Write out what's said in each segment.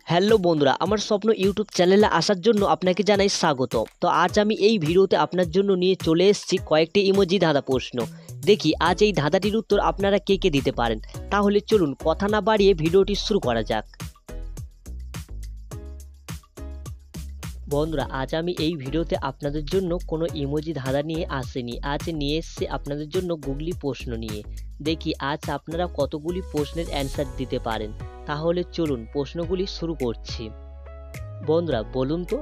Hello বন্ধুরা, আমার স্বপ্ন ইউটিউব চ্যানেলে আসার জন্য আপনাকে জানাই স্বাগত। তো আজ আমি এই ভিডিওতে আপনার জন্য নিয়ে চলে এসেছি কয়েকটি ইমোজি ধাঁধা প্রশ্ন। দেখি আজ এই ধাঁধাটির উত্তর আপনারা কে কে দিতে পারেন। তাহলে চলুন কথা না বাড়িয়ে ভিডিওটি শুরু করা যাক। বন্ধুরা, আজ আমি এই ভিডিওতে আপনাদের জন্য কোনো ইমোজি ধাঁধা নিয়ে আসিনি। আজ নিয়ে এসেছি আপনাদের জন্য গুগলি প্রশ্ন নিয়ে। দেখি আজ আপনারা কতগুলি প্রশ্নের অ্যান্সার দিতে পারেন। তাহলে চলুন প্রশ্নগুলি শুরু করছি। বন্ধুরা বলুন তো,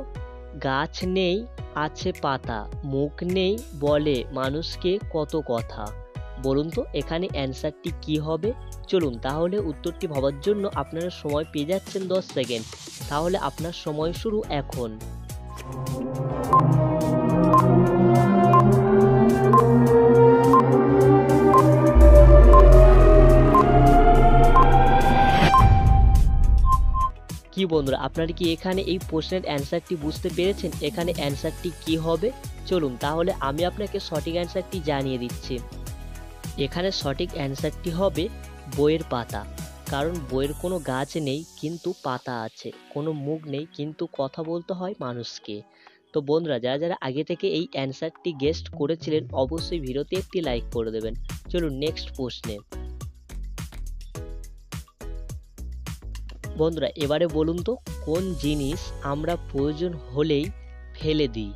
গাছ নেই আছে পাতা, মুখ নেই বলে মানুষকে কত কথা। বলুন তো এখানে অ্যান্সারটি কি হবে। চলুন তাহলে উত্তরটি ভাবার জন্য আপনারা সময় পেয়ে যাচ্ছেন 10 সেকেন্ড। তাহলে আপনার সময় শুরু এখন। কি বন্ধুরা, আপনারা কি এখানে এই প্রশ্নের অ্যান্সারটি বুঝতে পেরেছেন? এখানে অ্যান্সারটি কি হবে? চলুন তাহলে আমি আপনাকে সঠিক অ্যান্সারটি জানিয়ে দিচ্ছি। এখানে সঠিক অ্যান্সারটি হবে বইয়ের পাতা। কারণ বইয়ের কোনো গাছ নেই কিন্তু পাতা আছে, কোনো মুখ নেই কিন্তু কথা বলতে হয় মানুষকে। তো বন্ধুরা, যারা যারা আগে থেকে এই অ্যান্সারটি গেস্ট করেছিলেন অবশ্যই ভিডিওতে একটি লাইক করে দেবেন। চলুন নেক্সট প্রশ্নে। বন্ধুরা এবারে বলুন তো, কোন জিনিস আমরা প্রয়োজন হলেই ফেলে দিই?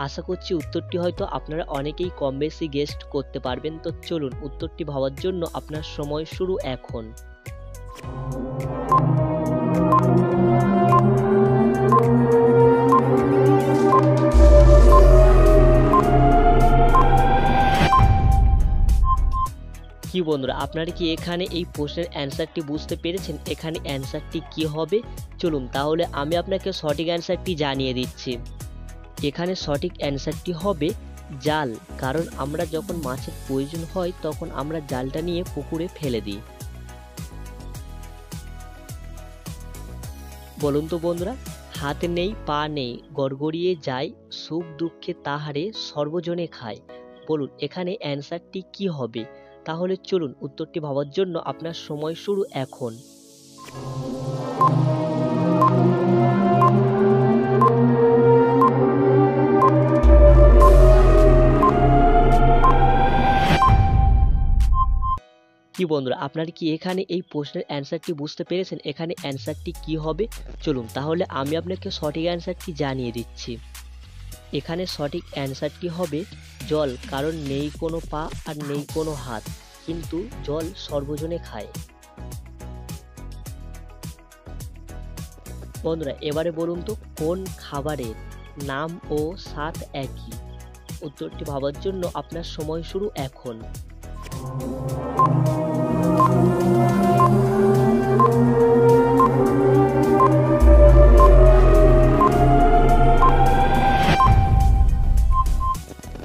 আশা করছি উত্তরটি হয়তো আপনারা অনেকেই কম বেশি গেস্ট করতে পারবেন। তো চলুন উত্তরটি ভাবার জন্য আপনার সময় শুরু এখন। কি বন্ধুরা, আপনারা কি এখানে এই প্রশ্নের অ্যান্সারটি বুঝতে পেরেছেন? এখানে অ্যান্সারটি কি হবে? চলুন তাহলে আমি আপনাকে সঠিক অ্যান্সারটি জানিয়ে দিচ্ছি। এখানে সঠিক অ্যান্সারটি হবে জাল। কারণ আমরা যখন মাছের প্রয়োজন হয় তখন আমরা জালটা নিয়ে পুকুরে ফেলে দিই। বলুন তো বন্ধুরা, হাত নেই পা নেই গড়গড়িয়ে যায়, সুখ দুঃখে তাহারে সর্বজনে খায়। বলুন এখানে অ্যান্সারটি কি হবে? তাহলে চলুন উত্তরটি ভাবার জন্য আপনার সময় শুরু এখন। কি বন্ধুরা, আপনারা কি এখানে এই প্রশ্নের অ্যান্সারটি বুঝতে পেরেছেন? এখানে অ্যান্সারটি কি হবে? চলুন তাহলে আমি আপনাকে সঠিক অ্যান্সারটি জানিয়ে দিচ্ছি। এখানে সঠিক অ্যান্সারটি হবে জল। কারণ নেই কোনো পা আর নেই কোনো হাত, কিন্তু জল সর্বজনে খায়। বন্ধুরা এবারে বলুন তো, কোন খাবারের নাম ও স্বাদ একই? উত্তরটি ভাবার জন্য আপনার সময় শুরু এখন।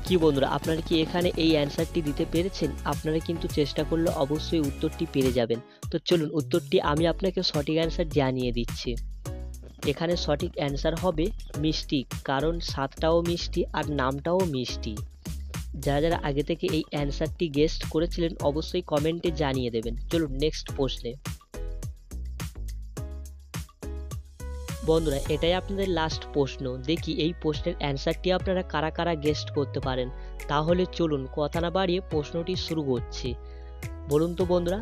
কি বন্ধুরা, আপনারা কি এখানে এই অ্যান্সারটি দিতে পেরেছেন? আপনারা কিন্তু চেষ্টা করলে অবশ্যই উত্তরটি পেরে যাবেন। তো চলুন উত্তরটি আমি আপনাকে সঠিক অ্যান্সার জানিয়ে দিচ্ছি। এখানে সঠিক অ্যান্সার হবে মিষ্টি। কারণ স্বাদটাও মিষ্টি আর নামটাও মিষ্টি। যারা যারা আগে থেকে এই অ্যান্সারটি গেস্ট করেছিলেন অবশ্যই কমেন্টে জানিয়ে দেবেন। চলুন নেক্সট প্রশ্নে। বন্ধুরা এটাই আপনাদের লাস্ট প্রশ্ন। দেখি এই প্রশ্নের অ্যান্সারটি আপনারা কারা কারা গেস্ট করতে পারেন। তাহলে চলুন কথা না বাড়িয়ে প্রশ্নটি শুরু করছি। বলুন তো বন্ধুরা,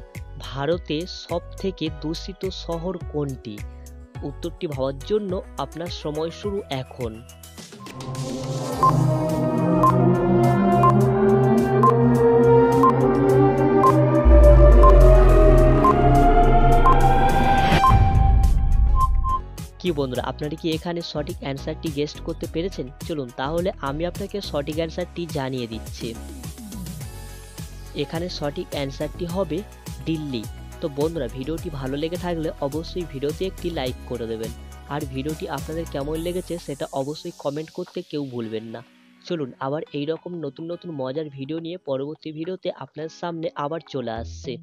ভারতে সব থেকে দূষিত শহর কোনটি? উত্তরটি ভাবার জন্য আপনার সময় শুরু এখন। কি বন্ধুরা, আপনারা কি এখানে সঠিক অ্যান্সারটি গেস্ট করতে পেরেছেন? চলুন তাহলে আমি আপনাকে সঠিক অ্যান্সারটি জানিয়ে দিচ্ছি। এখানে সঠিক অ্যান্সারটি হবে দিল্লি। তো বন্ধুরা ভিডিওটি ভালো লেগে থাকলে অবশ্যই ভিডিওতে একটি লাইক করে দেবেন। আর ভিডিওটি আপনাদের কেমন লেগেছে সেটা অবশ্যই কমেন্ট করতে কেউ ভুলবেন না। চলুন আবার এই রকম নতুন নতুন মজার ভিডিও নিয়ে পরবর্তী ভিডিওতে আপনার সামনে আবার চলে আসছে।